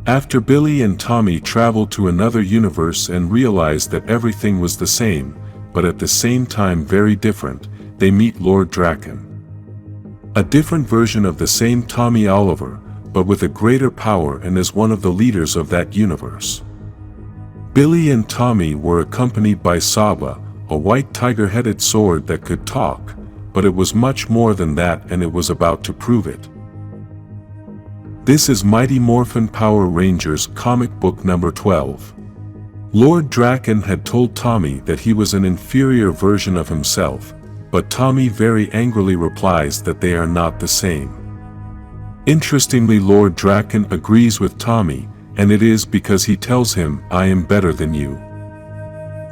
After Billy and Tommy traveled to another universe and realized that everything was the same, but at the same time very different, they meet Lord Drakkon. A different version of the same Tommy Oliver, but with a greater power and as one of the leaders of that universe. Billy and Tommy were accompanied by Saba, a white tiger-headed sword that could talk, but it was much more than that, and it was about to prove it. This is Mighty Morphin Power Rangers comic book number 12. Lord Drakkon had told Tommy that he was an inferior version of himself, but Tommy very angrily replies that they are not the same. Interestingly, Lord Drakkon agrees with Tommy, and it is because he tells him, "I am better than you."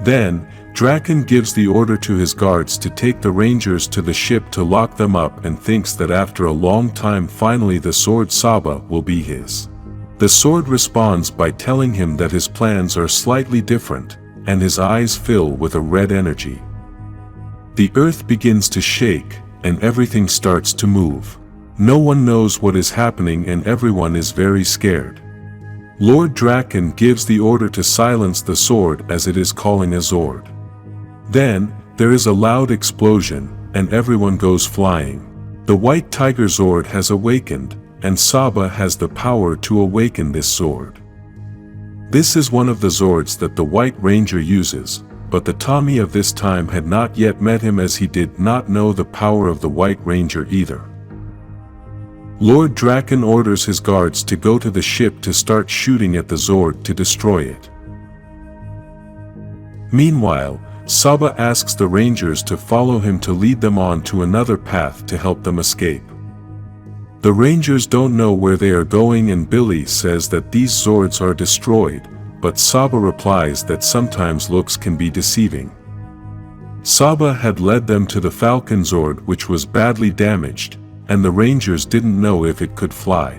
Then, Drakkon gives the order to his guards to take the Rangers to the ship to lock them up, and thinks that after a long time finally the sword Saba will be his. The sword responds by telling him that his plans are slightly different, and his eyes fill with a red energy. The earth begins to shake, and everything starts to move. No one knows what is happening and everyone is very scared. Lord Drakkon gives the order to silence the sword as it is calling a Zord. Then, there is a loud explosion, and everyone goes flying. The white tiger Zord has awakened, and Saba has the power to awaken this Zord. This is one of the Zords that the White Ranger uses, but the Tommy of this time had not yet met him, as he did not know the power of the White Ranger either. Lord Drakkon orders his guards to go to the ship to start shooting at the Zord to destroy it. Meanwhile, Saba asks the Rangers to follow him to lead them on to another path to help them escape. The Rangers don't know where they are going, and Billy says that these Zords are destroyed, but Saba replies that sometimes looks can be deceiving. Saba had led them to the Falcon Zord, which was badly damaged, and the Rangers didn't know if it could fly.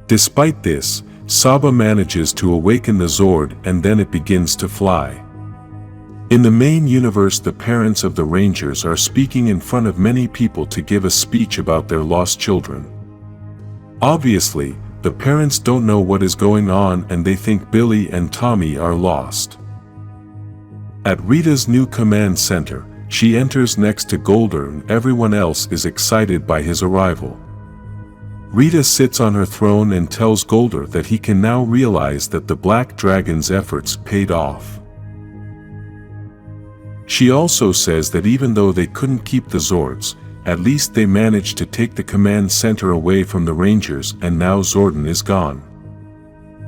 Despite this, Saba manages to awaken the Zord, and then it begins to fly. In the main universe, the parents of the Rangers are speaking in front of many people to give a speech about their lost children. Obviously, the parents don't know what is going on, and they think Billy and Tommy are lost. At Rita's new command center, she enters next to Golder, and everyone else is excited by his arrival. Rita sits on her throne and tells Golder that he can now realize that the Black Dragon's efforts paid off. She also says that even though they couldn't keep the Zords, at least they managed to take the command center away from the Rangers, and now Zordon is gone.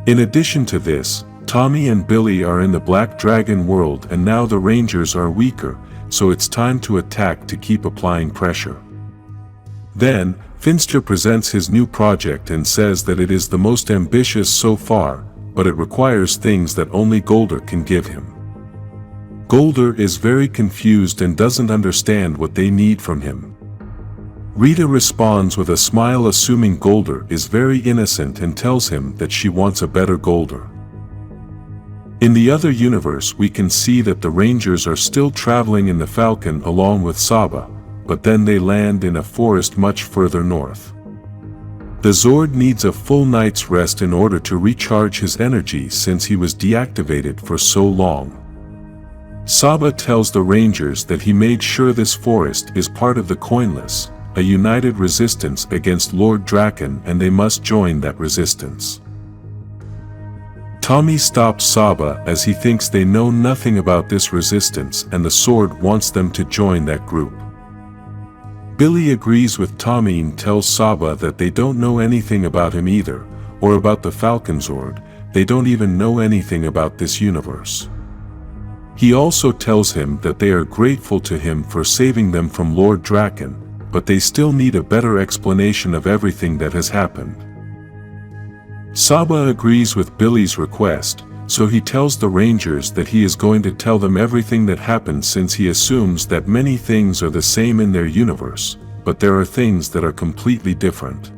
In addition to this, Tommy and Billy are in the Black Dragon world, and now the Rangers are weaker, so it's time to attack to keep applying pressure. Then, Finster presents his new project and says that it is the most ambitious so far, but it requires things that only Golder can give him. Golder is very confused and doesn't understand what they need from him. Rita responds with a smile, assuming Golder is very innocent, and tells him that she wants a better Golder. In the other universe, we can see that the Rangers are still traveling in the Falcon along with Saba, but then they land in a forest much further north. The Zord needs a full night's rest in order to recharge his energy, since he was deactivated for so long. Saba tells the Rangers that he made sure this forest is part of the Coinless, a united resistance against Lord Drakkon, and they must join that resistance. Tommy stops Saba as he thinks they know nothing about this resistance, and the Sword wants them to join that group. Billy agrees with Tommy and tells Saba that they don't know anything about him either, or about the Falcon Zord. They don't even know anything about this universe. He also tells him that they are grateful to him for saving them from Lord Drakkon, but they still need a better explanation of everything that has happened. Saba agrees with Billy's request, so he tells the Rangers that he is going to tell them everything that happened, since he assumes that many things are the same in their universe, but there are things that are completely different.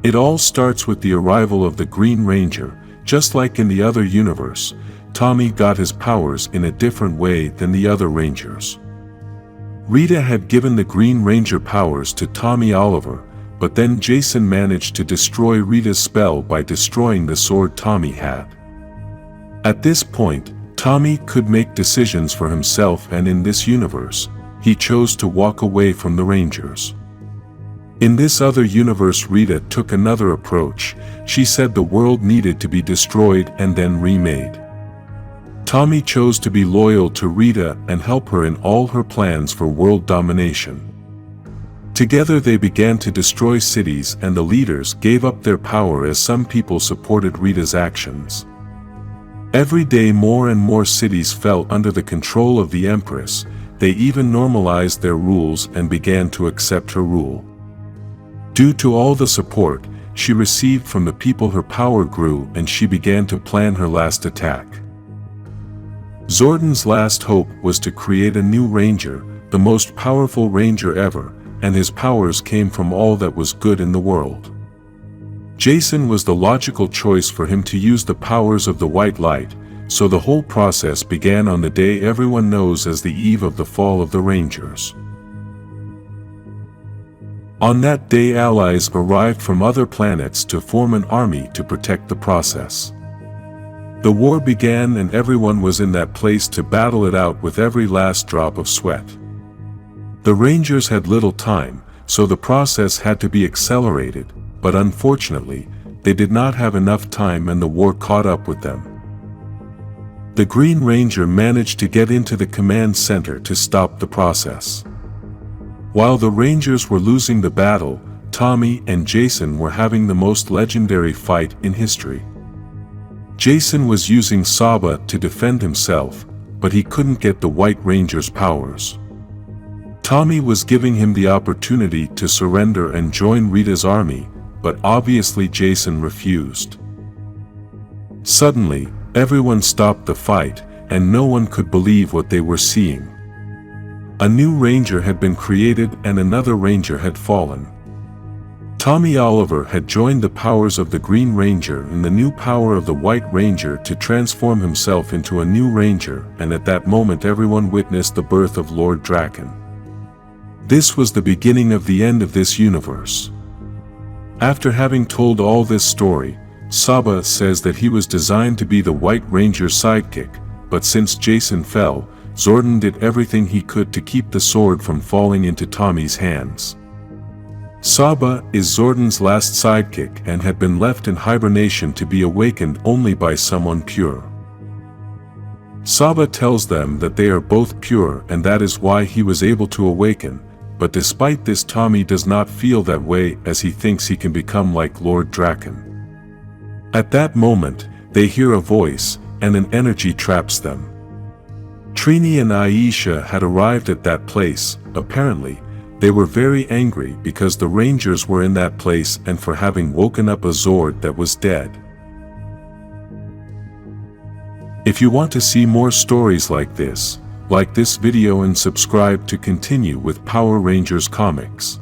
It all starts with the arrival of the Green Ranger. Just like in the other universe, Tommy got his powers in a different way than the other Rangers. Rita had given the Green Ranger powers to Tommy Oliver, but then Jason managed to destroy Rita's spell by destroying the sword Tommy had. At this point, Tommy could make decisions for himself, and in this universe, he chose to walk away from the Rangers. In this other universe, Rita took another approach. She said the world needed to be destroyed and then remade. Tommy chose to be loyal to Rita and help her in all her plans for world domination. Together they began to destroy cities, and the leaders gave up their power as some people supported Rita's actions. Every day more and more cities fell under the control of the Empress. They even normalized their rules and began to accept her rule. Due to all the support she received from the people, her power grew and she began to plan her last attack. Zordon's last hope was to create a new Ranger, the most powerful Ranger ever, and his powers came from all that was good in the world. Jason was the logical choice for him to use the powers of the white light, so the whole process began on the day everyone knows as the eve of the fall of the Rangers. On that day, allies arrived from other planets to form an army to protect the process. The war began and everyone was in that place to battle it out with every last drop of sweat. The Rangers had little time, so the process had to be accelerated, but unfortunately, they did not have enough time and the war caught up with them. The Green Ranger managed to get into the command center to stop the process. While the Rangers were losing the battle, Tommy and Jason were having the most legendary fight in history. Jason was using Saba to defend himself, but he couldn't get the White Ranger's powers. Tommy was giving him the opportunity to surrender and join Rita's army, but obviously Jason refused. Suddenly, everyone stopped the fight, and no one could believe what they were seeing. A new Ranger had been created and another Ranger had fallen. Tommy Oliver had joined the powers of the Green Ranger and the new power of the White Ranger to transform himself into a new Ranger, and at that moment everyone witnessed the birth of Lord Drakkon. This was the beginning of the end of this universe. After having told all this story, Saba says that he was designed to be the White Ranger's sidekick, but since Jason fell, Zordon did everything he could to keep the sword from falling into Tommy's hands. Saba is Zordon's last sidekick and had been left in hibernation to be awakened only by someone pure. Saba tells them that they are both pure and that is why he was able to awaken, but despite this Tommy does not feel that way as he thinks he can become like Lord Drakkon. At that moment, they hear a voice, and an energy traps them. Trini and Aisha had arrived at that place. Apparently, they were very angry because the Rangers were in that place and for having woken up a Zord that was dead. If you want to see more stories like this video and subscribe to continue with Power Rangers comics.